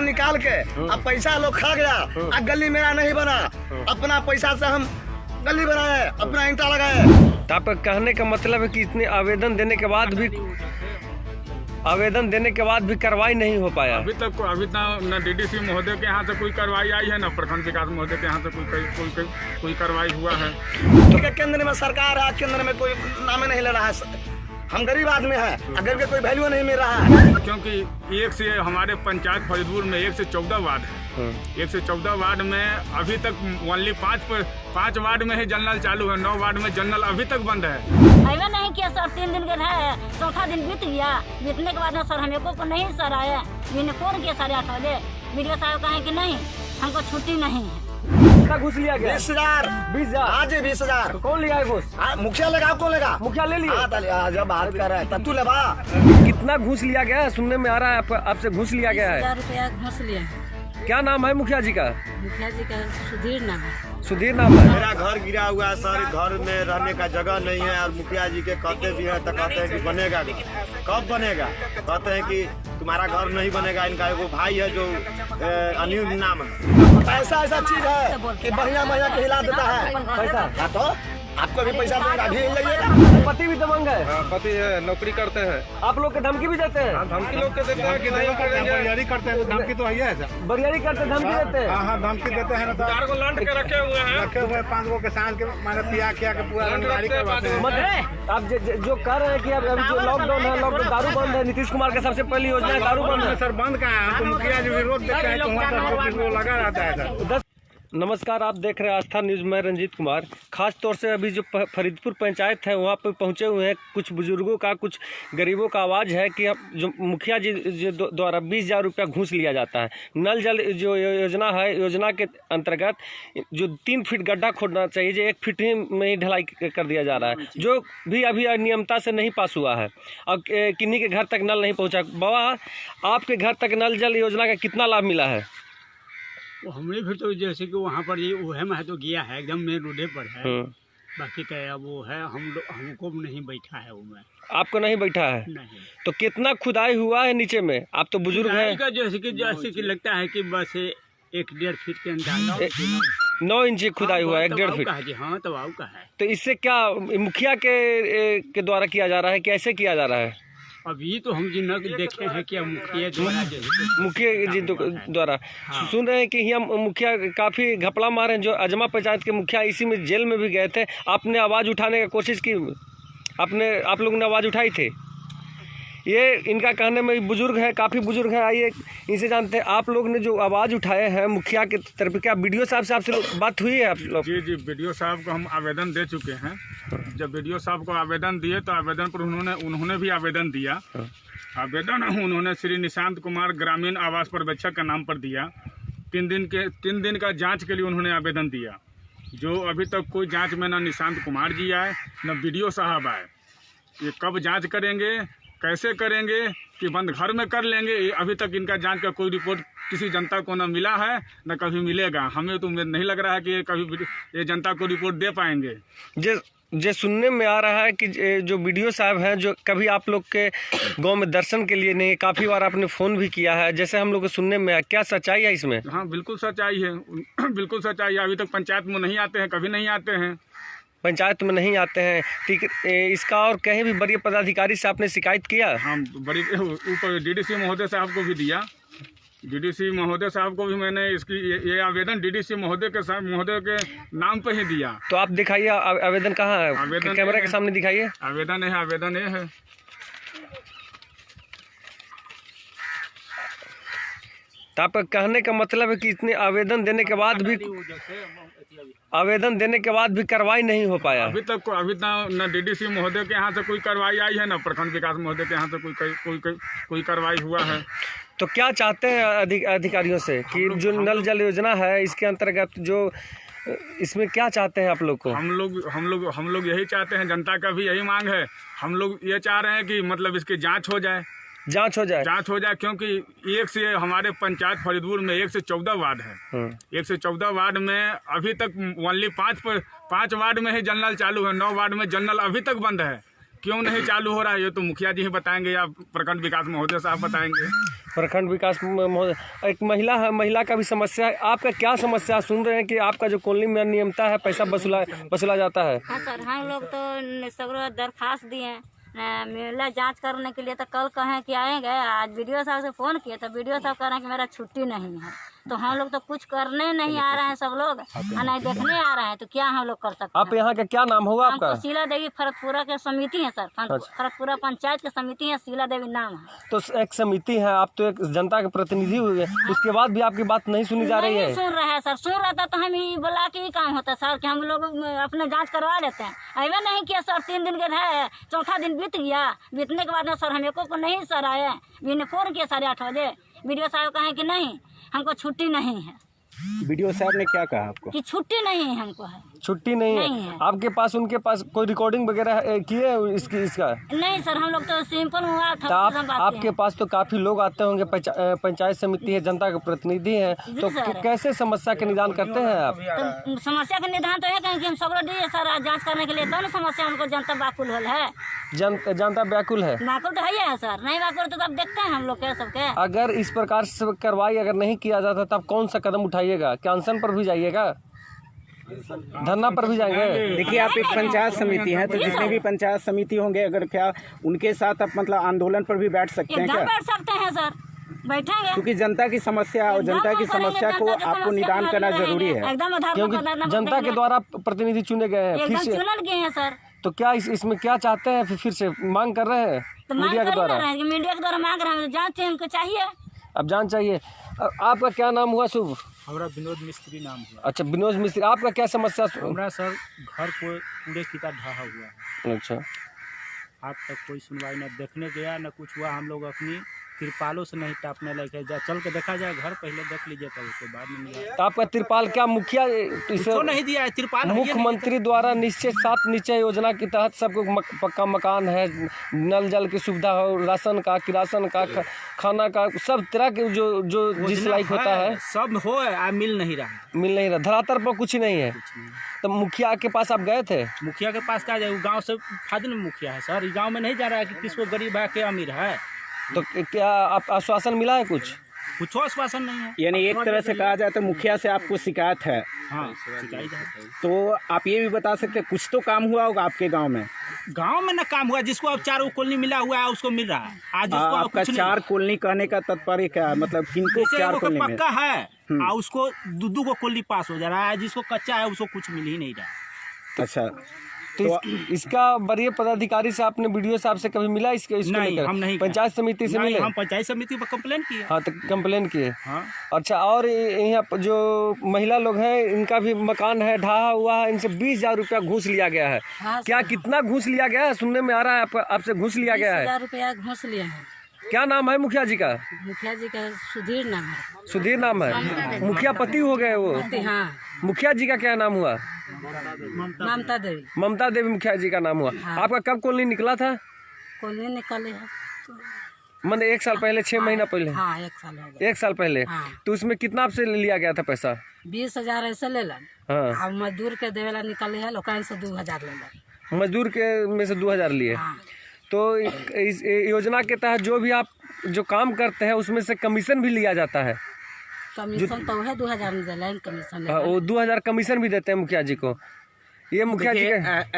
निकाल के अब पैसा लोग खा गया। अब गली मेरा नहीं बना, अपना पैसा से हम गली बनाए, अपना ईंटा लगाए। तो आपका कहने का मतलब है कि इतने आवेदन देने के बाद भी कार्रवाई नहीं हो पाया। अभी तक न डीडीसी महोदय के यहाँ से कोई कार्रवाई आई है, न प्रखंड विकास महोदय के यहाँ से कोई कार्रवाई हुआ है। केंद्र में सरकार है, केंद्र में कोई नाम नहीं ले रहा है। हम गरीब आदमी हैं, अगर के कोई वैल्यू नहीं मिल रहा है। क्योंकि एक से हमारे पंचायत फरीदपुर में 1 से 14 वार्ड है। 1 से 14 वार्ड में अभी तक ओनली 5 वार्ड में ही जनरल चालू है, 9 वार्ड में जनरल अभी तक बंद है। ऐसा नहीं किया सर, 3 दिन के है, चौथा दिन बीत गया। बीतने के बाद में सर हमको को नहीं सर आया, मैंने फोन किया 8:30 बजे। वीडियो साहब कहे कि नहीं, हमको छुट्टी नहीं है। कितना घूस लिया गया? 20,000। 20,000? हाँ जी, 20,000। तो कौन लिया है घूस? मुखिया लेगा, कौन लेगा? मुखिया ले लिया। जब बात कर रहा है तब तू लेवा। कितना घूस लिया गया है? सुनने में आ रहा है आपसे घूस लिया गया है। 20,000 रुपया घूस लिया। क्या नाम है मुखिया जी का? मुखिया जी का सुधीर नाम है। सुधीर नाम है। मेरा घर गिरा हुआ है सर, घर में रहने का जगह नहीं है। और मुखिया जी के कहते भी हैं तो कहते हैं कि बनेगा, कब बनेगा? कहते हैं कि तुम्हारा घर नहीं बनेगा। इनका एगो भाई है जो अनिल नाम है। पैसा ऐसा चीज है कि बढ़िया के हिला देता है पैसा। हाँ तो आपको भी पैसा देगा, अभी लाइएगा। पति भी दबंग है। पति है, नौकरी करते हैं। आप लोग के धमकी भी देते हैं? धमकी लोग के देते हैं कि नहीं करेंगे। बरियारी करते हैं, धमकी तो है सर। बरियारी करते धमकी देते हैं? हाँ, धमकी देते हैं। 4 को लांट के रखे हुए हैं, 5 गो किसान के मैंने पिया किया के पूरा रंगदारी करवाते हैं। मतलब आप जो कह रहे हैं कि अब जो लॉकडाउन है, लॉकडाउन दारू बंद है। नीतीश कुमार का सबसे पहली योजना है दारू बंद है। सर बंद कहाँ है? तो मुखिया जी विरोध देते हैं, तो वहाँ पर लगा रहता है सर। नमस्कार, आप देख रहे हैं आस्था न्यूज़। मैं रंजीत कुमार। खास तौर से अभी जो फरीदपुर पंचायत है वहाँ पर पहुँचे हुए हैं। कुछ बुजुर्गों का, कुछ गरीबों का आवाज़ है कि जो मुखिया जी द्वारा 20,000 रुपया घूस लिया जाता है। नल जल जो योजना है, योजना के अंतर्गत जो 3 फीट गड्ढा खोदना चाहिए, जो 1 फीट ही में ही ढलाई कर दिया जा रहा है, जो भी अभी अनियमितता से नहीं पास हुआ है। अब किन्हीं के घर तक नल नहीं पहुँचा। बाबा, आपके घर तक नल जल योजना का कितना लाभ मिला है? वो हमने फिर तो जैसे कि वहाँ पर ये वहम है तो गया है, एकदम मेन रोडे पर है। बाकी तो वो है, हमको नहीं बैठा है वो में। आपको नहीं बैठा है? नहीं। तो कितना खुदाई हुआ है नीचे में? आप तो बुजुर्ग हैं। जैसे कि लगता है कि बस 1-1.5 फीट के अंदर 9 इंच खुदाई हुआ है, 1.5 फीट। हाँ, तवाऊ का है। तो इससे क्या मुखिया के द्वारा किया जा रहा है, कैसे किया जा रहा है? अभी तो हम जी न देखे हैं कि मुखिया जी द्वारा सुन रहे हैं कि यहाँ मुखिया काफ़ी घपला मारे हैं। जो अजमा पंचायत के मुखिया इसी में जेल में भी गए थे। आपने आवाज़ उठाने का कोशिश की, आप लोगों ने आवाज़ उठाई थी। ये इनका कहने में बुजुर्ग है, काफ़ी बुजुर्ग है। आइए इनसे जानते हैं, आप लोग ने जो आवाज़ उठाए हैं मुखिया के तरफ, क्या बीडीओ साहब से आपसे बात हुई है आप लोग? जी, बीडीओ साहब को हम आवेदन दे चुके हैं। जब बीडीओ साहब को आवेदन दिए तो आवेदन पर उन्होंने भी आवेदन दिया। आवेदन उन्होंने श्री निशांत कुमार ग्रामीण आवास पर्यवेक्षक का नाम पर दिया। 3 दिन का जाँच के लिए उन्होंने आवेदन दिया। जो अभी तक कोई जाँच में न निशांत कुमार जी आए, न बीडीओ साहब आए। ये कब जाँच करेंगे, कैसे करेंगे कि बंद घर में कर लेंगे? अभी तक इनका जांच का कोई रिपोर्ट किसी जनता को न मिला है, न कभी मिलेगा। हमें तो उम्मीद नहीं लग रहा है कि कभी ये जनता को रिपोर्ट दे पाएंगे। जो सुनने में आ रहा है कि जो बीडीओ साहब हैं, जो कभी आप लोग के गांव में दर्शन के लिए नहीं, काफ़ी बार आपने फ़ोन भी किया है, जैसे हम लोग को सुनने में आया। क्या सच्चाई है इसमें? हाँ, बिल्कुल सच्चाई है। बिल्कुल सच्चाई है। अभी तक पंचायत में नहीं आते हैं, कभी नहीं आते हैं। पंचायत में नहीं आते हैं, ठीक। इसका और कहीं भी बड़े पदाधिकारी से आपने शिकायत किया? हम बड़ी ऊपर डीडीसी महोदय साहब को भी दिया। डीडीसी महोदय साहब को भी मैंने ये आवेदन डीडीसी महोदय के नाम पे ही दिया। तो आप दिखाइए आवेदन कहाँ है? आवेदन कैमरा के सामने दिखाइए। आवेदन ये है। तो आपका कहने का मतलब है कि इतने आवेदन देने के बाद भी कार्रवाई नहीं हो पाया। अभी तक न डीडीसी महोदय के यहाँ से कोई कार्रवाई आई है, न प्रखंड विकास महोदय के यहाँ से कोई कार्रवाई हुआ है। तो क्या चाहते हैं अधिकारियों से कि जो नल जल योजना है इसके अंतर्गत जो इसमें क्या चाहते हैं आप लोग को? हम लोग यही चाहते हैं, जनता का भी यही मांग है। हम लोग ये चाह रहे हैं कि मतलब इसकी जाँच हो जाए, क्योंकि 1 से हमारे पंचायत फरीदपुर में 1 से 14 वार्ड है। 1 से 14 वार्ड में अभी तक ओनली 5 वार्ड में ही जनरल चालू है, 9 वार्ड में जनरल अभी तक बंद है। क्यों नहीं चालू हो रहा है ये तो मुखिया जी ही बताएंगे या प्रखंड विकास महोदय साहब बताएंगे। प्रखंड विकास महोदय, एक महिला है, महिला का भी समस्या है। आपका क्या समस्या सुन रहे हैं कि आपका जो कॉलोनी में अनियमितता है, पैसा वसूला जाता है? हाँ सर, हम लोग तो सगरों दरखास्त दिए महिला जांच करने के लिए, तो कल कहें कि आएंगे। आज वीडियो साहब से फ़ोन किए तो वीडियो साहब कह रहे हैं कि मेरा छुट्टी नहीं है। तो हम लोग तो कुछ करने नहीं आ रहे हैं, सब लोग नहीं देखने आ रहे हैं, तो क्या हम लोग कर सकते हैं? आप यहाँ का क्या नाम होगा आपका? हमको शीला देवी फरतपुरा के समिति है सर, फरतपुरा पंचायत के समिति है, शीला देवी नाम है। तो एक समिति है, आप तो एक जनता के प्रतिनिधि हुए, उसके बाद भी आपकी बात नहीं सुनी जा रही है? सुन रहे हैं सर, सुन रहा था तो हम ही बुला के ही काम होता सर कि हम लोग अपने जांच करवा लेते हैं। ऐसा नहीं किया सर, 3 दिन के है, चौथा दिन बीत गया। बीतने के बाद में सर हम एको को नहीं सर आए, मैंने फ़ोन किया 8:30 बजे। वीडियो साहब कहें कि नहीं, हमको छुट्टी नहीं है। वीडियो साहब ने क्या कहा आपको? कि छुट्टी नहीं है, हमको है छुट्टी नहीं है। आपके पास उनके पास कोई रिकॉर्डिंग वगैरह की है इसका? नहीं सर, हम लोग तो सिंपल हुआ था। आपके पास तो काफी लोग आते होंगे, पंचायत समिति है, जनता के प्रतिनिधि हैं, तो कैसे समस्या के निदान करते हैं आप? तो समस्या का निदान तो है कि हम सब लोग दिए सर जांच करने के लिए, दोनों समस्या हमको जनता व्याकुल है। जनता व्याकुल है? व्याकुल तो है सर, नहीं व्याकुल तो अब देखते हैं हम लोग के सबके। अगर इस प्रकार से कार्रवाई अगर नहीं किया जाता तब कौन सा कदम उठाइएगा? क्या अनशन पर भी जाइएगा, धरना पर भी जाएंगे? देखिए, आप एक पंचायत समिति हैं, तो जितने भी पंचायत समिति होंगे, अगर क्या उनके साथ आप मतलब आंदोलन पर भी बैठ सकते हैं क्या? बैठ सकते हैं सर, बैठेंगे। क्योंकि जनता की समस्या और जनता की समस्या को आपको निदान करना जरूरी है, क्योंकि जनता के द्वारा प्रतिनिधि चुने गए हैं, फिर से चुने गए हैं सर। तो क्या इसमें क्या चाहते हैं? फिर से मांग कर रहे हैं मीडिया के द्वारा? मीडिया के द्वारा मांग रहे हैं, जांच हमको चाहिए, अब जांच चाहिए। आपका क्या नाम हुआ? शुभ? हमारा विनोद मिस्त्री नाम हुआ। अच्छा, विनोद मिस्त्री, आपका क्या समस्या? हमारा सर घर को कूड़े की तरह ढहा हुआ है। अच्छा, आज तक कोई सुनवाई न देखने गया न कुछ हुआ। हम लोग अपनी तिरपालों से नहीं टापने लगे, चल के देखा जाए घर, पहले देख लीजिए तब उसके बाद में मिला। तो आपका तिरपाल क्या मुखिया तो नहीं दिया है तिरपाल? मुख्यमंत्री द्वारा निश्चित 7 निश्चय योजना के तहत सबको पक्का मकान है, नल जल की सुविधा हो, राशन का, किरासन का, खाना का, सब तरह के जो जिस लायक होता है सब हो, मिल नहीं रहा। धरातल पर कुछ नहीं है। तो मुखिया के पास आप गए थे? मुखिया के पास क्या जाए, गाँव से फादिल में मुखिया है सर, गाँव में नहीं जा रहा है कि किसको गरीब है क्या अमीर है। तो क्या आप आश्वासन मिला है? कुछ आश्वासन नहीं है। यानी एक तरह से कहा जाए तो मुखिया से आपको शिकायत है। हाँ, शिकायत है। तो आप ये भी बता सकते हैं कुछ तो काम हुआ होगा आपके गांव में? गांव में ना काम हुआ, जिसको अब 4 कॉलोनी मिला हुआ है उसको मिल रहा है। आज आपका 4 कॉलोनी कहने का तात्पर्य क्या है? मतलब किनको 4 कॉलोनी में? पक्का है और उसको 2 को कॉलोनी पास हो जा रहा है, जिसको कच्चा है उसको कुछ मिल ही नहीं रहा। अच्छा, तो इसका वरीय पदाधिकारी से आपने वीडियो साहब से कभी मिला? इसको नहीं, हम नहीं। पंचायत समिति से मिले? हम पंचायत समिति पर कंप्लेन किए। हाँ, तो कंप्लेन किए। हाँ। अच्छा, और यहाँ जो महिला लोग हैं इनका भी मकान है, ढहा हुआ है, इनसे 20,000 रुपया घूस लिया गया है। हाँ, क्या कितना घूस लिया गया है? सुनने में आ रहा है आपसे घूस लिया गया है। 20,000 रुपया घूस लिया है। क्या नाम है मुखिया जी का? मुखिया जी का सुधीर नाम है। सुधीर नाम है? मुखिया पति हो गए वो? हाँ। मुखिया जी का क्या नाम हुआ? ममता देवी। ममता देवी मुखिया जी का नाम हुआ। हाँ। आपका कब कॉलोनी निकला था? कॉलोनी निकले है मतलब 1 साल पहले, 6 महीना पहले? हाँ, 1 साल हो गया। 1 साल पहले। हाँ। तो उसमें कितना आपसे लिया गया था पैसा? 20,000 ऐसे ले लन। हाँ। अब मजदूर के देवेला निकले है, लोग से 2,000 ले लन। मजदूर के में से 2,000 लिए। हाँ। तो इस योजना के तहत जो भी आप जो काम करते हैं उसमें से कमीशन भी लिया जाता है? कमीशन तो है 2,000 में देला कमीशन। वो 2,000 कमीशन भी देते हैं मुखिया जी को। ये मुखिया जी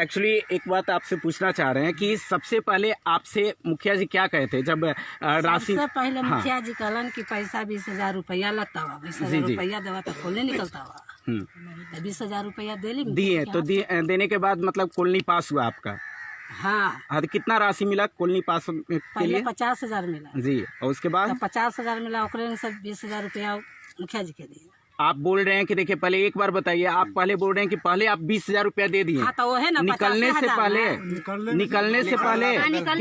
एक्चुअली एक बात आपसे पूछना चाह रहे हैं कि सबसे पहले आपसे मुखिया जी क्या कहे थे जब राशि? सबसे पहले मुखिया जी कहलन कि पैसा 20,000 रुपया लगता हुआ, 20,000 रुपया देवा तो कॉलोनी निकलता हुआ। 20,000 रुपया दिए, तो देने के बाद मतलब कॉलोनी पास हुआ आपका? हाँ। तो कितना राशि मिला कॉलोनी पास के पहले लिए? 50,000 मिला जी, और उसके बाद 50,000 मिला, ओकरे सब 20,000 रुपया मुखिया जी के दिए। आप बोल रहे हैं कि देखिए पहले एक बार बताइए, आप पहले बोल रहे हैं कि पहले आप 20,000 रुपया दे दिए। हाँ, तो वो है ना, निकलने से पहले कि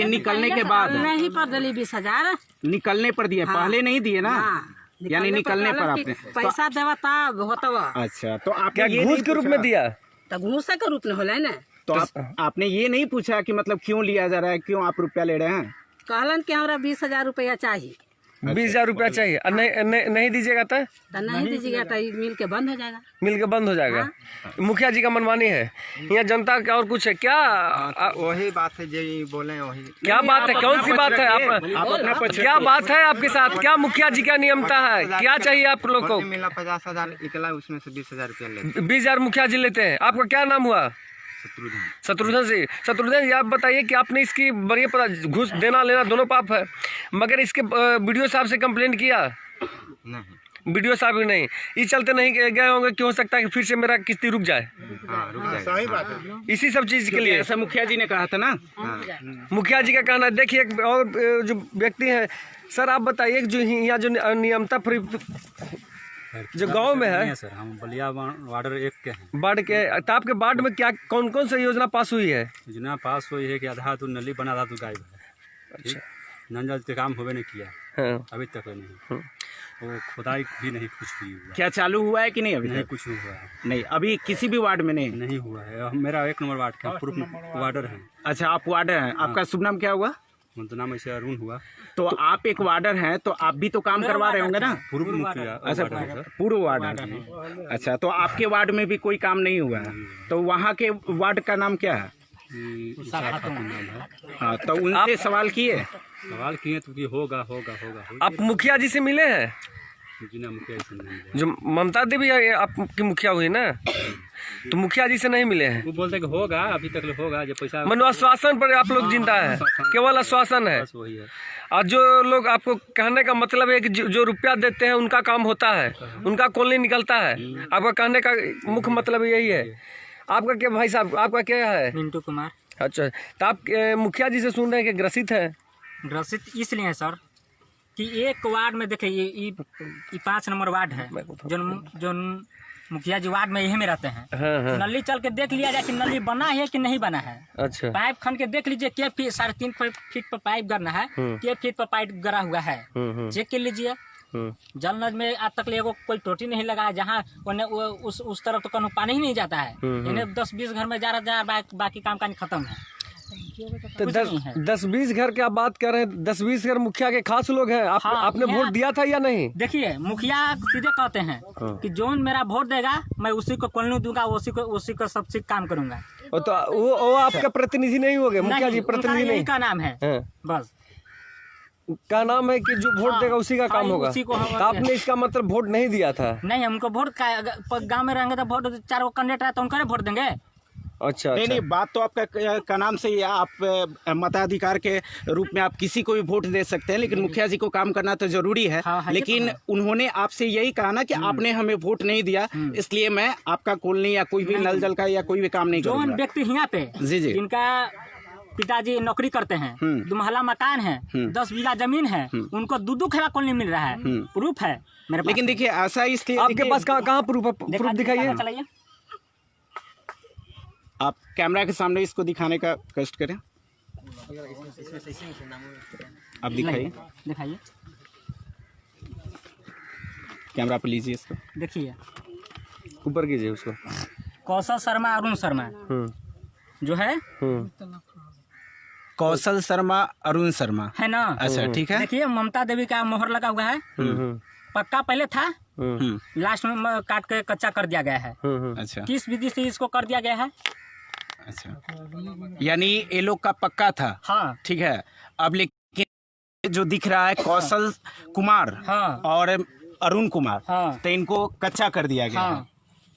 निकलने के बाद? नहीं पर दिली 20,000 निकलने पर दिए। हाँ। पहले नहीं दिए ना? यानी निकलने पर आपने पैसा देवा तब होता हुआ। अच्छा, तो आप क्या घूस के रूप में दिया? तो घूस के रूप में होला ना। तो आपने ये नहीं पूछा कि मतलब क्यों लिया जा रहा है, क्यों आप रुपया ले रहे हैं? कहलन कि हमरा 20,000 रुपया चाहिए। 20,000 रुपया चाहिए और नहीं दीजिएगा तो नहीं दीजिएगा तो मिल के बंद हो जाएगा। मिल के बंद हो जाएगा। मुखिया जी का मनमानी है, यहाँ जनता का और कुछ है क्या? वही बात है जी, बोले वही। क्या बात है, कौन सी बात है? आप क्या बात है आपके साथ? क्या मुखिया जी का नियमता है? क्या चाहिए आप लोग को? मिला 50,000 निकला, उसमें से 20,000 रुपया लेते। 20,000 मुखिया जी लेते हैं। आपका क्या नाम हुआ? शत्रुघ्न से। शत्रुघ्न जी, आप बताइए कि आपने इसकी बढ़िया पता, घूस देना लेना दोनों पाप है, मगर इसके वीडियो साहब से कंप्लेंट किया? नहीं, वीडियो साहब भी नहीं, इस चलते नहीं गए होंगे कि हो सकता है कि फिर से मेरा किस्ती रुक जाए। रुक जाएगा। सही बात है। इसी सब चीज के लिए ऐसा मुखिया जी ने कहा था ना। मुखिया जी का कहना है। देखिए एक और जो व्यक्ति है, सर आप बताइए जो यहाँ जो नियमता जो गांव में है सर, हम बलिया वार्ड 1 के हैं। बाढ़ के, तो आपके बाढ़ में क्या कौन कौन सी योजना पास हुई है? योजना पास हुई है कि आधा तो नली बना, आधा तो गायब है। अच्छा, नल जल के काम होवे नहीं किया। हाँ। अभी तक नहीं, वो खुदाई भी नहीं कुछ हुई हुआ। क्या चालू हुआ है कि नहीं? अभी नहीं कुछ हुआ है। नहीं, अभी किसी भी वार्ड में नहीं हुआ है। मेरा 1 नंबर वार्ड का पूर्व वार्डर है। अच्छा, आप वार्डर हैं। आपका शुभ नाम क्या हुआ? तो नाम ऐसे अरुण हुआ। तो आप एक वार्डर हैं, तो आप भी तो काम करवा रहे होंगे ना? पूर्व मुखिया। अच्छा, पूर्व वार्डर हैं। अच्छा, तो आपके वार्ड में भी कोई काम नहीं हुआ है, तो वहाँ के वार्ड का नाम क्या है? हाँ, तो उनसे सवाल किए तो कि होगा होगा होगा। आप मुखिया जी से मिले हैं? मुखिया जी से नहीं मिले। जो ममता देवी आपकी मुखिया हुई ना, तो मुखिया जी से नहीं मिले हैं? वो बोलते कि होगा, अभी तक होगा, जब पैसा। मनो आश्वासन पर आप लोग जिंदा है, केवल आश्वासन है। वही है। और जो लोग, आपको कहने का मतलब है कि जो रुपया देते हैं उनका काम होता है, उनका कॉलोनी निकलता है। आपका कहने का मुख्य मतलब यही है। आपका क्या भाई साहब, आपका क्या है? मिंटू कुमार। अच्छा, तो आप मुखिया जी से सुन रहे हैं कि ग्रसित है? ग्रसित इसलिए है सर कि एक वार्ड में देखिए, ये 5 नंबर वार्ड है, जो मुखिया जी वार्ड में यही में रहते हैं। हाँ। नली चल के देख लिया जाए कि नली बना है कि नहीं बना है। अच्छा, पाइप खन के देख लीजिए, के फीट 3.5 फीट पर पाइप गड़ना है, के फीट पर पाइप गड़ा हुआ है, चेक कर लीजिए। जल नल में आज तक कोई टोटी नहीं लगा है, जहाँ उस तरफ तो कहीं पानी ही नहीं जाता है। इन्हें 10-20 घर में जा रहा है, बाकी काम खत्म है। तो 10-20 घर की आप बात कर रहे हैं, 10-20 घर मुखिया के खास लोग हैं। आपने वोट दिया था या नहीं? देखिए, मुखिया सीधे कहते हैं कि जोन मेरा वोट देगा मैं उसी को कॉलोनी दूंगा, उसी को सब चीज काम करूंगा। तो वो आपका प्रतिनिधि नहीं हो गए? मुखिया जी प्रतिनिधि नहीं का नाम है, बस का नाम है कि जो वोट देगा उसी का काम होगा। तो आपने इसका मतलब वोट नहीं दिया था? नहीं, हमको वोट गाँव में रहेंगे तो वोट 4 कैंडिडेट है तो उनको वोट देंगे। अच्छा, नहीं, बात तो आपका का नाम से ही, आप मताधिकार के रूप में आप किसी को भी वोट दे सकते हैं, लेकिन मुखिया जी को काम करना तो जरूरी है। लेकिन उन्होंने आपसे यही कहा ना कि आपने हमें वोट नहीं दिया, इसलिए मैं आपका कॉलोनी या कोई भी नल जल का या कोई भी काम नहीं करूंगा। जो व्यक्ति यहाँ पे जी जिनका पिताजी नौकरी करते हैं, 2 महला मकान है, 10 बीघा जमीन है, उनको 2 खेड़ा कॉलोनी मिल रहा है, प्रूफ है मेरे पास। लेकिन देखिए, ऐसा इसलिए आपके पास कहाँ प्रूफ है? प्रूफ दिखाइए। चलाइए, आप कैमरा के सामने इसको दिखाने का कष्ट करें। आप दिखाइए, कैमरा पे लीजिए इसको, देखिए, ऊपर कीजिए उसको। कौशल शर्मा, अरुण शर्मा जो है, कौशल शर्मा, अरुण शर्मा है ना? अच्छा, ठीक है। देखिए, ममता देवी का मोहर लगा हुआ है। पक्का पहले था, लास्ट में काट के कच्चा कर दिया गया है। अच्छा, किस विधि से इसको कर दिया गया है? अच्छा, यानी ये लोग का पक्का था। हाँ, ठीक है। अब लेकिन जो दिख रहा है कौशल कुमार और अरुण कुमार, तो इनको कच्चा कर दिया गया है।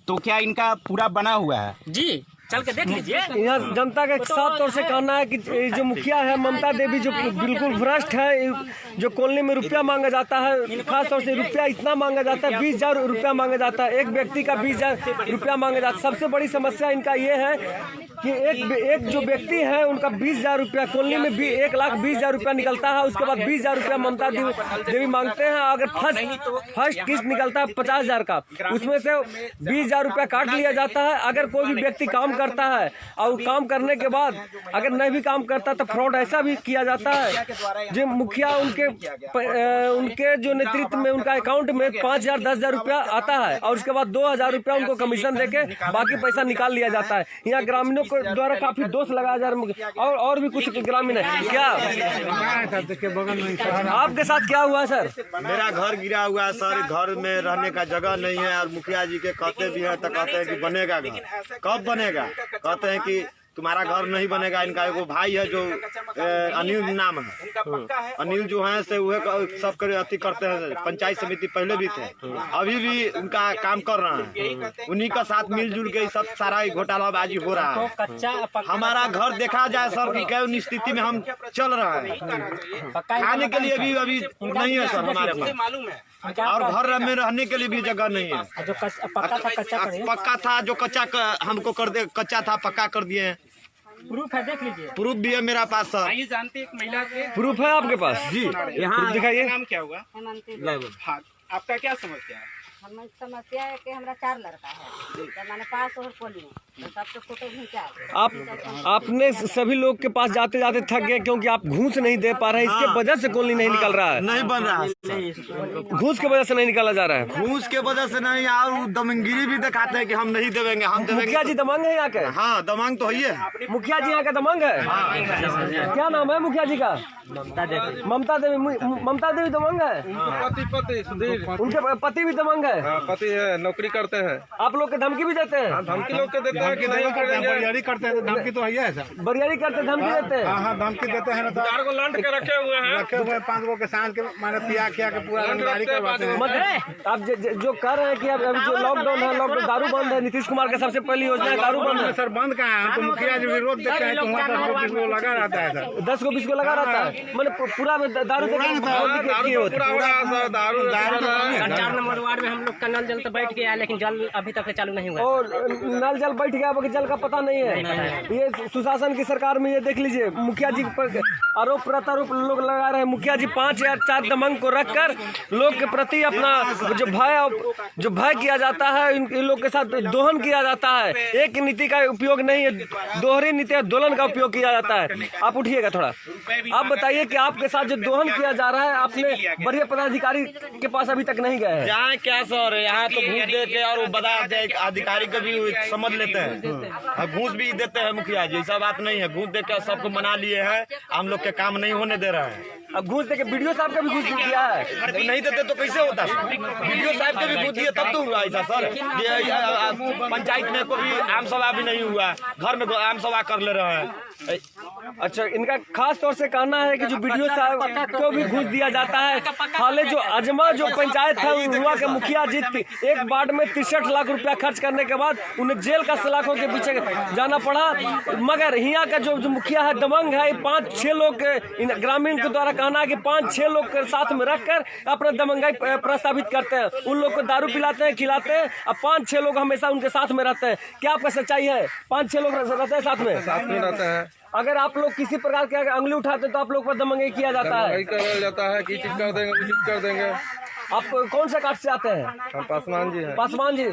तो क्या इनका पूरा बना हुआ है? जी, चल के देख लीजिए। यहाँ जनता का साफ तौर से कहना है कि जो मुखिया है ममता देवी, जो बिल्कुल भ्रष्ट है, जो कॉलोनी में रुपया मांगा जाता है, खास तौर से रुपया इतना मांगा जाता है, 20,000 रुपया मांगा जाता है, एक व्यक्ति का 20,000 रुपया मांगा जाता है। सबसे बड़ी समस्या इनका ये है कि एक जो व्यक्ति है उनका 20,000 रुपया, कॉलोनी में भी 1,20,000 रुपया निकलता है, उसके बाद 20,000 रुपया ममता देवी मांगते हैं। अगर फर्स्ट किस्त निकलता है 50,000 का, उसमें से 20,000 रुपया काट लिया जाता है। अगर कोई भी व्यक्ति काम करता है और काम करने के बाद अगर नहीं भी काम करता तो फ्रॉड ऐसा भी किया जाता है जो मुखिया उनके जो नेतृत्व में उनका अकाउंट में 5,000 10,000 रुपया आता है और उसके बाद 2,000 रुपया उनको कमीशन देके बाकी पैसा निकाल लिया जाता है। यहाँ ग्रामीणों लोग के द्वारा काफी दोष लगाया जा रहा है और भी कुछ ग्रामीण है क्या आपके साथ क्या हुआ सर? मेरा घर गिरा हुआ है सर, घर में रहने का जगह नहीं है और मुखिया जी के कहते भी हैं तो कहते हैं कि बनेगा घर, कब बनेगा? कहते हैं कि तुम्हारा घर नहीं बनेगा। इनका एगो भाई है जो अनिल नाम है, अनिल जो है से वह सब कर अति करते हैं। पंचायत समिति पहले भी थे, अभी भी उनका काम कर रहे हैं, उन्हीं का साथ मिलजुल के सब सारा घोटालाबाजी हो रहा है। हमारा घर देखा जाए सर कि क्या स्थिति में हम चल रहे हैं, खाने के लिए भी अभी नहीं है सर हमारे पास, और घर में रहने के लिए भी जगह नहीं है। जो पक्का था जो हमको कर दे, कच्चा था पक्का कर दिए हैं। प्रूफ है, देख लीजिए। प्रूफ भी है मेरा पास सर। आइए जानते एक महिला के प्रूफ है आपके पास? जी यहाँ दिखाइए। नाम क्या होगा? हाँ, आपका क्या समस्या है? हमारी समस्या है कि हमारा 4 लड़का है, मैंने 5 और कोली तो सबसे फोटो खींचा। आपने सभी लोग के पास जाते जाते थक गए क्योंकि आप घूस नहीं दे पा रहे हैं, इसके वजह से कॉलोनी नहीं निकल रहा है। नहीं बन रहा है, घूस की वजह से नहीं निकाला जा रहा है। घूस के वजह से नहीं, और दमंगिरी भी दिखाते हैं कि हम नहीं देवेंगे, हम देवेंगे। मुखिया जी दमंग है यहाँ के? हाँ दमंग तो है। मुखिया जी यहाँ का दमंग है? क्या नाम है मुखिया जी का? ममता देवी। ममता देवी दमंग है? उनके पति भी दमंग है? पति है, नौकरी करते हैं। आप लोग के धमकी भी देते हैं? धमकी लोग के देते हैं कि नहीं करेंगे। बरियारी करते हैं तो धमकी तो है सर। बरियारी करते धमकी देते हैं? हाँ धमकी देते हैं। 4 को लंट के रखे हुए हैं, 5 गो के सांस के माने पिया खिया के पूरा रंगदारी करवाते हैं। आप जो कह रहे हैं कि अभी जो लॉकडाउन है, लॉकडाउन दारू बंद है, नीतीश कुमार का सबसे पहली योजना है दारू बंद है। सर बंद कहाँ है? तो मुखिया जी विरोध देते हैं कि वहाँ 10 को लगा रहता है सर। 10 को 20 को लगा रहता है, मैंने पूरा दारू चार नंबर वार्ड में हम लोग का नल जल तो बैठ गया, लेकिन जल अभी तक चालू नहीं हुआ। और नल जल बैठ गया, बाकी जल का पता नहीं है। ये सुशासन की सरकार में ये देख लीजिए, मुखिया जी पर आरोप प्रत्यारोप लोग लगा रहे हैं। मुखिया जी 5 या 4 दमंग को रखकर लोग के प्रति अपना जो भय किया जाता है, इन लोग के साथ दोहन किया जाता है। एक नीति का उपयोग नहीं है, दोहरी नीति दोलन का उपयोग किया जाता है। आप उठिएगा थोड़ा, आप बताइए कि आपके साथ जो दोहन किया जा रहा है, आपने बढ़िया पदाधिकारी के पास अभी तक नहीं गए हैं? यहाँ क्या सर, यहाँ तो घूस दे के और बड़ा अधिकारी को भी समझ लेते हैं, घूस भी देते हैं मुखिया जी। ऐसा बात नहीं है, घूस दे के सबको मना लिए हैं, हम लोग के काम नहीं होने दे रहे हैं। अब घूस देके वीडियो साहब का भी घूस दिया है? नहीं देते तो कैसे होता? वीडियो साहब के भी घूस दिए तब तो हुआ ऐसा सर। पंचायत में कोई आम सभा भी नहीं हुआ, घर में आम सभा कर ले रहे हैं। अच्छा, इनका खास तौर से कहना है कि जो वीडियो साहब को भी घूस दिया जाता है। हाल जो अजमा जो पंचायत है हुआ के मुखिया जी एक वार्ड में 63 लाख रुपया खर्च करने के बाद उन्हें जेल का सलाखों के पीछे जाना पड़ा। मगर यहाँ का जो मुखिया है दमंग है, 5-6 लोग ग्रामीण के द्वारा कहना है कि 5-6 लोग के साथ में रखकर अपना दमंगाई प्रस्तावित करते हैं। उन लोग को दारू पिलाते हैं, खिलाते हैं, और 5-6 लोग हमेशा उनके साथ में रहते हैं। क्या आपका सच्चाई है? 5-6 लोग रहते हैं साथ में रहते हैं। अगर आप लोग किसी प्रकार के अंगुली उठाते तो आप लोग पर दमंगाई किया जाता है। जाता है कि चीज कर देंगे, वो चीज कर देंगे। आप कौन से कास्ट से आते हैं? हम पासवान जी हैं। पासवान जी,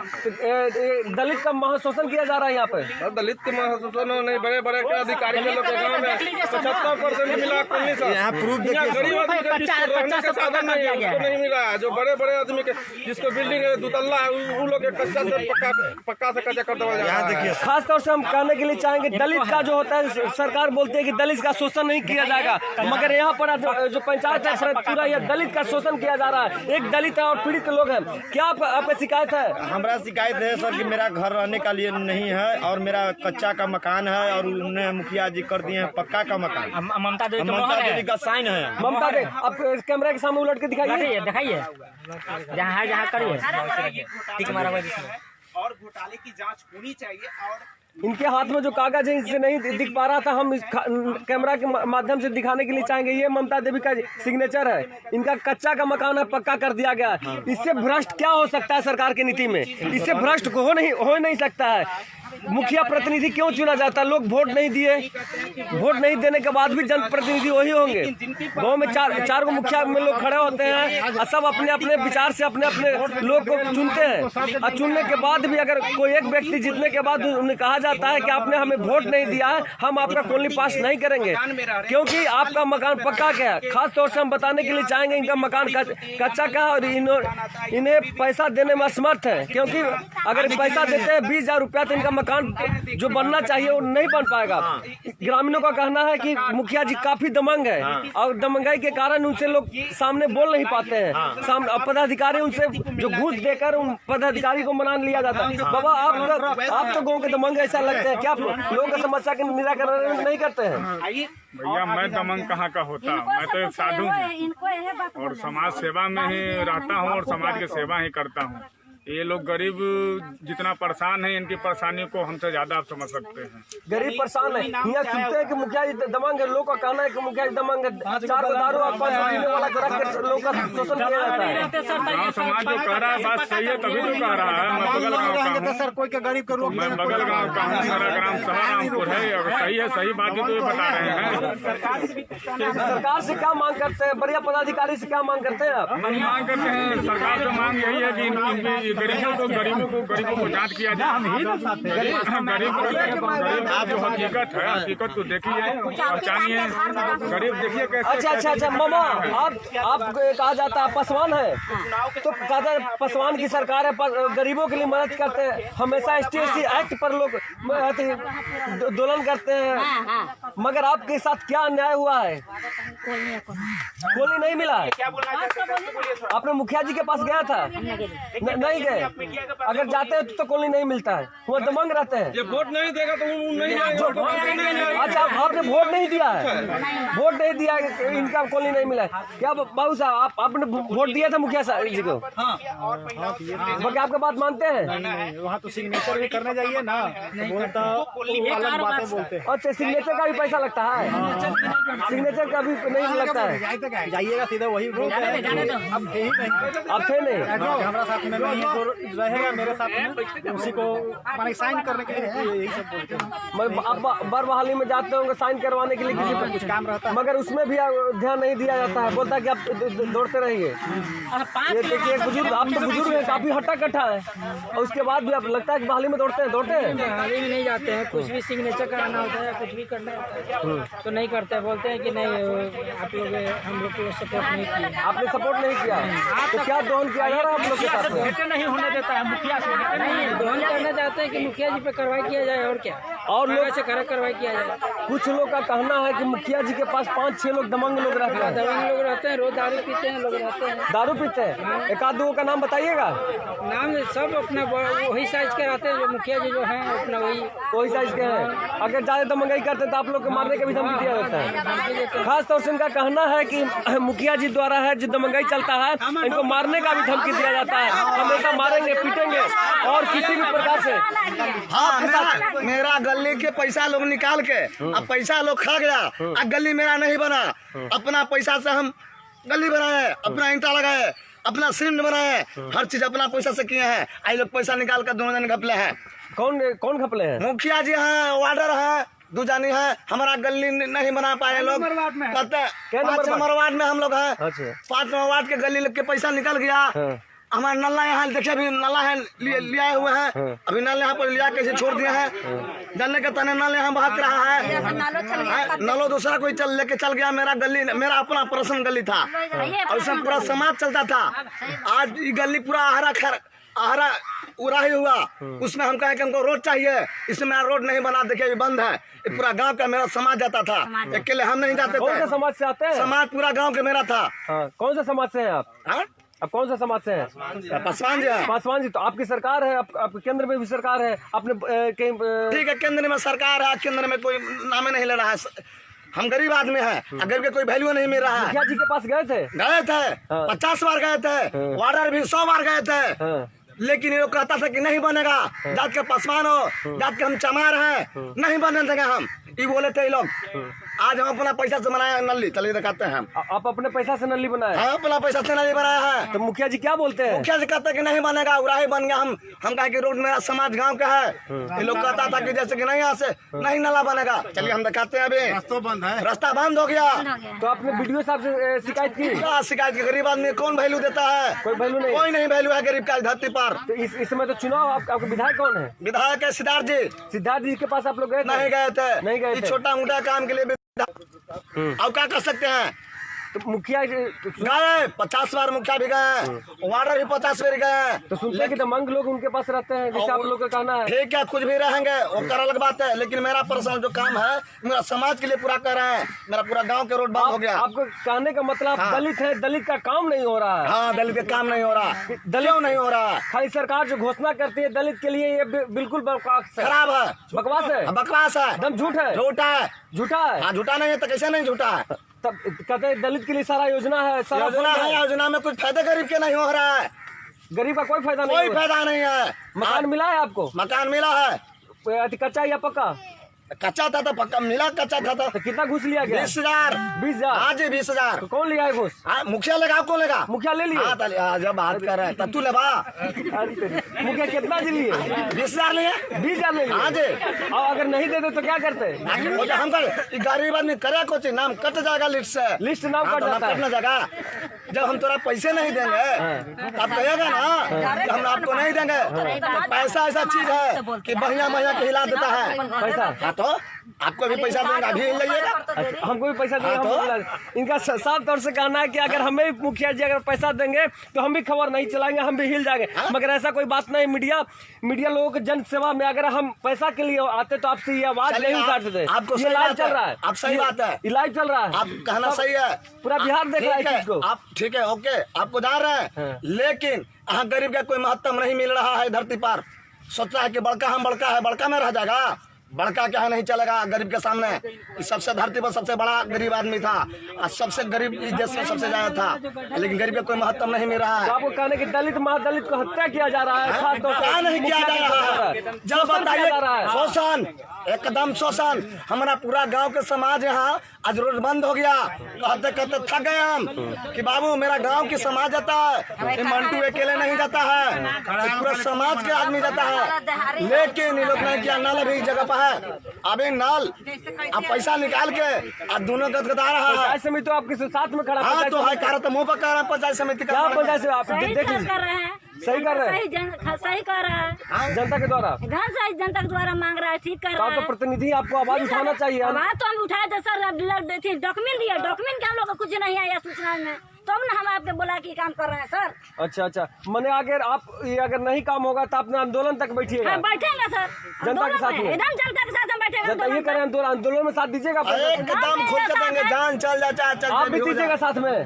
दलित का महाशोषण किया जा रहा है यहाँ पे? दलित के महाशोषण नहीं, बड़े बड़े के अधिकारी के लोग गाँव में 75% मिला। यहाँ प्रूफ गरीब आदमी का जिसको रहने का साधन नहीं है उसको नहीं मिला। जो बड़े बड़े आदमी के जिसको बिल्डिंग 2 तल्ला है, उन लोग कच्चा से पक्का से कच्चा कर देवा जाता है। खास तौर से हम कहने के लिए चाहेंगे, दलित का जो होता है, सरकार बोलती है कि दलित का शोषण नहीं किया जाएगा, मगर यहाँ पर जो पंचायत है पूरा यह दलित का शोषण किया जा रहा है। दलित है और पीड़ित लोग हैं। क्या आपका शिकायत है? हमारा शिकायत है सर कि मेरा घर रहने का लिए नहीं है और मेरा कच्चा का मकान है, और उन्हें मुखिया जी कर दिए हैं पक्का का मकान। ममता देवी का साइन है। ममता देवी, आप कैमरा के सामने उलट के दिखाइए, दिखाइए जहाँ है, जहाँ करिए टिक मारा हुआ जिसमें। और घोटाले की जांच होनी चाहिए। और इनके हाथ में जो कागज है इससे नहीं दिख पा रहा था, हम इस कैमरा के माध्यम से दिखाने के लिए चाहेंगे। ये ममता देवी का सिग्नेचर है, इनका कच्चा का मकान है, पक्का कर दिया गया। इससे भ्रष्ट क्या हो सकता है सरकार की नीति में? इससे भ्रष्ट हो नहीं सकता है। मुखिया प्रतिनिधि क्यों चुना जाता है? लोग वोट नहीं दिए, वोट नहीं देने के बाद भी जनप्रतिनिधि वही होंगे। गाँव में 4 मुखिया में लोग खड़े होते हैं और सब अपने अपने विचार से अपने अपने लोग को चुनते हैं, और चुनने के बाद भी अगर कोई एक व्यक्ति जीतने के बाद उन्हें कहा जाता है कि आपने हमें वोट नहीं दिया है, हम आपका कॉलोनी पास नहीं करेंगे क्योंकि आपका मकान पक्का क्या है। खास तौर से हम बताने के लिए चाहेंगे, इनका मकान कच्चा का है और इन्हें पैसा देने में असमर्थ है, क्योंकि अगर पैसा देते हैं 20,000 रुपया तो इनका मकान मकान जो बनना चाहिए वो नहीं बन पाएगा। ग्रामीणों का कहना है कि मुखिया जी काफी दमंग है और दमंगाई के कारण उनसे लोग सामने बोल नहीं पाते हैं। सामने पदाधिकारी उनसे जो घूस देकर उन पदाधिकारी को मना लिया जाता है। बाबा आप तो गाँव के दमंग ऐसा लगते हैं, क्या लोगों की समस्या के निराकरण नहीं करते हैं? भैया मैं दमंग कहाँ का होता, मैं तो एक साधु हूँ और समाज सेवा में ही रहता हूँ और समाज की सेवा ही करता हूँ। ये लोग गरीब जितना परेशान है, इनकी परेशानी को हमसे ज्यादा आप समझ सकते हैं। गरीब परेशान है, यहाँ सुनते हैं कि मुखिया जी दमंग है। लोग का कहना है कि मुखिया जी दमंग है, 4 दारू और 5 पीने वाला रख कर लोग का शोषण किया जाता है। गाँव समाज जो कह रहा है बात सही है, तभी तो कह रहा है। मैं बगल गाँव का हूँ, मैं बगल गाँव का हूँ, मेरा ग्राम सहारामपुर है और सही है, सही बात ही तो ये बता रहे हैं। सरकार से क्या मांग करते हैं? बढ़िया पदाधिकारी से क्या मांग करते हैं आप? हम मांग करते हैं, सरकार से मांग यही है कि गरीबों को जांच किया जाए। गरीब जो हकीकत है, हकीकत को देखिए, पहचानिए। गरीब देखिए कैसे। अच्छा मामा, आप कहा जाता है पासवान है, तो कहते हैं पासवान की सरकार है, गरीबों के लिए मदद करते हैं, हमेशा ST एक्ट पर लोग दोलन करते हैं, मगर आपके साथ क्या अन्याय हुआ है? गोली नहीं मिला है? आपने मुखिया जी के पास गया था? नहीं गए। अगर जाते हैं तो कॉलोनी नहीं मिलता है, वो दमंग रहते हैं। ये वोट नहीं देगा तो नहीं जाएगा। अच्छा, आपने वोट नहीं दिया है? वोट नहीं दिया है, इनका कॉलोनी नहीं मिला है। क्या बाबू साहब आपने वोट दिया था मुखिया साहब जी को? बाकी आपका बात मानते हैं? वहाँ तो सिग्नेचर भी करने जाइए ना, बोलता अलग बातें बोलते हैं। अच्छा, सिग्नेचर का भी पैसा लगता है? सिग्नेचर का भी नहीं लगता है? जाइएगा सीधा वही अब थे नहीं हमारा साथ में नहीं तो रहेगा, मेरे साथ में उसी को माने साइन करने के लिए यही सब बोलते हैं। आप बरबहाली में जाते होंगे साइन करवाने के लिए, किसी पर कुछ काम रहता है, मगर उसमें भी ध्यान नहीं दिया जाता है। बोलता है कि आप दौड़ते रहिए। ये देखिए, एक बुजुर्ग, आप तो बुजुर्ग हैं, काफी हट्टा कट्टा है, और उसके बाद भी आप लगता है कि बहाली में दौड़ते हैं? बहाली में नहीं जाते हैं, कुछ भी सिग्नेचर कराना होता है, कुछ भी करना होता है तो नहीं करते हैं। बोलते हैं कि नहीं, आप लोग हम लोग को सपोर्ट नहीं किया। आपने सपोर्ट नहीं किया, तो क्या दोहन किया जा रहा है आप लोग के साथ में? नहीं होने देता है मुखिया से, नहीं दोहन करना चाहते हैं कि मुखिया जी पे कार्रवाई किया जाए, और क्या, और लोग से कार्रवाई किया जाए। कुछ लोग का कहना है कि मुखिया जी के पास 5-6 लोग दमंग लोग रहते हैं। दमंग लोग रहते हैं, रोज दारू पीते हैं, लोग रहते हैं। दारू पीते हैं? एक आध दो का नाम बताइएगा। नाम सब अपना वही साइज के रहते हैं, जो मुखिया जी जो हैं अपना वही साइज के हैं। अगर ज्यादा दमंगाई करते हैं तो आप लोग को मारने का भी धमकी दिया जाता है। खास तौर से इनका कहना है कि मुखिया जी द्वारा है जो दमंगाई चलता है, इनको मारने का भी धमकी दिया जाता है, हमेशा मारेंगे पीटेंगे और किसी भी प्रकार से। हाँ, मेरा गली के पैसा लोग निकाल के अब पैसा लोग खा गया, अब गली मेरा नहीं बना। अपना पैसा से हम गली बनाए, अपना ईंटा लगाए, अपना सीमेंट बनाए, हर चीज अपना पैसा से किए हैं। आई लोग पैसा निकाल कर दोनों जन घपले हैं। कौन घपले हैं? मुखिया जी हैं, वार्डर है, 2 जानी है। हमारा गली नहीं बना पाए लोग, कहते हैं 5 नंबर वार्ड में हम लोग हैं। 5 नंबर वार्ड के गली के पैसा निकल गया। हमारा नल्ला यहाँ देखिए, अभी नल्ला है लिया हुए हैं, अभी नल यहाँ पर लिया कैसे छोड़ दिए हैं। जलने के तने नल यहाँ बहक रहा है, नलो दूसरा कोई लेके चल गया। मेरा गली, मेरा अपना पर्सनल गली था और उसमें पूरा समाज चलता था। आज ये गली पूरा आहरा उड़ा ही हुआ। उसमें हम कहें कि हमको रोड चाहिए, इसमें मेरा रोड नहीं बना, देखिए ये बंद है। ये पूरा गांव का मेरा समाज जाता था, अकेले हम नहीं जाते थे। कौन सा समाज से आते हैं? समाज पूरा गांव के मेरा था। कौन सा समाज से हैं आप? अब कौन सा समाज से है? पासवान जी है। पासवान जी, तो आपकी सरकार है, आपके केंद्र में भी सरकार है, आपने ठीक है, केंद्र में सरकार है, केंद्र में कोई नामे नहीं ले रहा है। हम गरीब आदमी हैं, अगर के कोई वैल्यू नहीं मिल रहा है। मुखिया जी के पास गए थे? 50 बार गए थे, वार्डर भी 100 बार गए थे, लेकिन ये लोग कहता था कि नहीं बनेगा, जात के पासवान हो, जात के हम चमार हैं, नहीं बनने देंगे हम, ये बोले थे ये लोग। आज हम अपना पैसा से बनाया नली, चलिए दिखाते हैं हम। आप अपने पैसा से नली बनाए? हाँ, अपना पैसा से नली बनाया है। तो मुखिया जी क्या बोलते हैं? मुखिया जी कहते हैं कि नहीं बनेगा, उराही बन गया। हम कहा कि रोड मेरा समाज गांव का है। ये लोग कहता था कि जैसे कि नहीं, यहाँ से नहीं नाला बनेगा। चलिए हम दिखाते हैं। अभी रास्ता बंद है, रास्ता बंद हो गया। तो आपने वीडियो साहब से शिकायत की? क्या शिकायत की? गरीब आदमी कौन वैल्यू देता है? कोई वैल्यू नहीं, कोई नहीं वैल्यू है गरीब का धरती पर। तो इसमें तो चुनाव, आपके विधायक कौन है? विधायक है सिद्धार्थ जी। सिद्धार्थ जी के पास आप लोग गए? नहीं गए थे, नहीं गए थे। छोटा मोटा काम के लिए अब क्या कर सकते हैं? तो मुखिया गए 50 बार मुखिया भी गए, वार्डर भी 50 बार गए। तो सुनते हैं कि दमंग लोग उनके पास रहते हैं, जैसे आप लोग का कहना है। ठीक है, कुछ भी रहेंगे वो कर अलग बात है, लेकिन मेरा पर्सनल जो काम है मेरा समाज के लिए पूरा कर रहे हैं। मेरा पूरा गांव के रोड बंद हो गया। आपको कहने का मतलब दलित है, दलित का काम नहीं हो रहा है। हाँ, दलित का काम नहीं हो रहा, दलित नहीं हो रहा। खाली सरकार जो घोषणा करती है दलित के लिए, ये बिल्कुल बकवास है, खराब है, बकवास है, बकवास है, एकदम झूठ है, झूठा है, झूठा है। हाँ, झूठा नहीं है तो कैसे नहीं झूठा है। तब कहते हैं दलित के लिए सारा योजना है, सारा योजना है, योजना में कुछ फायदा गरीब के नहीं हो रहा है। गरीब का कोई फायदा नहीं, कोई फायदा नहीं है। मकान मिला है आपको? मकान मिला है, कच्चा या पक्का? कच्चा था तो पक्का मिला, कच्चा था तो कितना घूस लिया गया? 20,000। 20,000? हाँ जी, 20,000। तो कौन लिया है घूस? मुखिया लेगा, कौन लेगा? मुखिया ले लिया। हाँ, जब बात कर रहे हैं तब तू लेबा। मुखिया कितना जी लिए? 20,000 लिए। 20,000 ले लिए? हाँ जी। और अगर नहीं देते तो क्या करते? हम कर गरीब आदमी करे कुछ, नाम कट जाएगा लिस्ट से। लिस्ट नाम कट जाता है। कटना जाएगा। जब हम तोरा पैसे नहीं देंगे तब कहेगा ना कि हम आपको नहीं देंगे। तो पैसा ऐसा चीज है कि बढ़िया बढ़िया के हिला देता है पैसा। हाँ, तो आपको भी पैसा देगा, अभी हिल जाइएगा। अच्छा, हमको भी पैसा देगा। इनका साफ तौर से कहना है कि अगर हमें मुखिया जी अगर पैसा देंगे तो हम भी खबर नहीं चलाएंगे, हम भी हिल जाएंगे। मगर ऐसा कोई बात नहीं। मीडिया लोगों के जन सेवा में अगर हम पैसा के लिए आते तो आपसे ये आवाज नहीं उठाते थे। आपको ये लाइव चल रहा है, आप सही बात है, ये लाइव चल रहा है, आप कहना सही है। पूरा बिहार देख रहा है चीज को। आप ठीक है, ओके, आपको जा रहे हैं, लेकिन यहाँ गरीब का कोई महत्व नहीं मिल रहा है धरती पर। सोच रहा है कि बड़का हम बड़का है, बड़का में रह जाएगा। बड़का क्या है, नहीं चलेगा गरीब के सामने। कि सबसे धरती पर सबसे बड़ा गरीब आदमी था और सबसे गरीब इस देश में सबसे ज्यादा था, लेकिन गरीब का कोई महत्व नहीं मिल रहा है। तो आपको कहने की दलित महादलित को हत्या किया जा रहा है, खास तौर क्या नहीं किया जा रहा है? जब बताइए शोषण, एकदम शोषण। हमारा पूरा गांव के समाज यहाँ आज रोड बंद हो गया। कहते कहते थक गए हम कि बाबू मेरा गांव की समाज जाता है, ये मंटू अकेले नहीं जाता है, तो पूरा समाज के आदमी जाता है। लेकिन ये लोग नहीं किया। नल अभी जगह पर है, अभी नल अब पैसा निकाल के अब दोनों गदगदा रहा है। पंचायत समिति तो आपके साथ में खड़ा। हाँ, तो है कह रहा, मुँह पर कह रहा है पंचायत समिति का। पंचायत से आप सही देख कर रहे हैं, सही कर रहे हैं, सही कर रहा है। जनता के द्वारा घर से जनता के द्वारा मांग रहा है, ठीक कर रहा तो है। प्रतिनिधि आपको आवाज उठाना चाहिए। आवाज तो हम उठाए थे सर, डॉक्यूमेंट दिया, डॉक्यूमेंट के हम लोग को कुछ नहीं आया सूचना में, तब ना हम आपके बोला कि काम कर रहे हैं सर। अच्छा अच्छा, मैंने अगर नहीं काम होगा तो आपने आंदोलन तक बैठिएगा? हाँ, बैठेंगे सर, जनता के साथ में, एकदम जनता के साथ हम बैठेंगे। जनता ये करें आंदोलन में साथ दीजिएगा? एकदम खुल के देंगे, जान चल जाता है। आप भी दीजिएगा साथ में?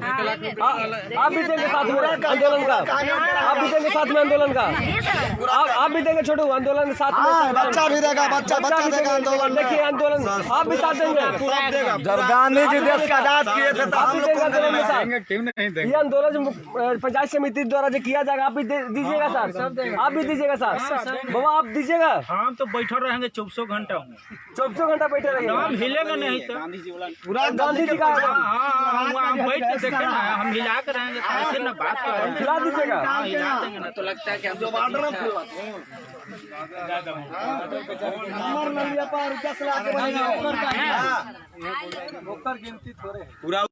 आप भी देंगे साथ में आंदोलन का? आप भी देंगे साथ में आंदोलन का? आप भी देंगे छोटू आंदोलन साथ में? बच्चा भी देगा, बच्चा देगा आंदोलन। देखिए आंदोलन आप भी साथ देंगे। जब गांधी जी देश का आजाद किए थे तो हम लोग आंदोलन में साथ। ये आंदोलन जो पंचायत समिति द्वारा जो किया जाएगा, आप भी दीजिएगा साथ? आप भी दीजिएगा साथ? बाबा आप दीजिएगा? हम तो बैठे रहेंगे 24 घंटा, 24 घंटा बैठे रहेंगे, हम हिलेंगे नहीं तो। पूरा गांधी जी का हम बैठ के देखे ना, हम हिला के रहेंगे, ऐसे ना बात करें। हिला दीजिएगा? हिला देंगे ना, तो लगता है कि हम जो पूरा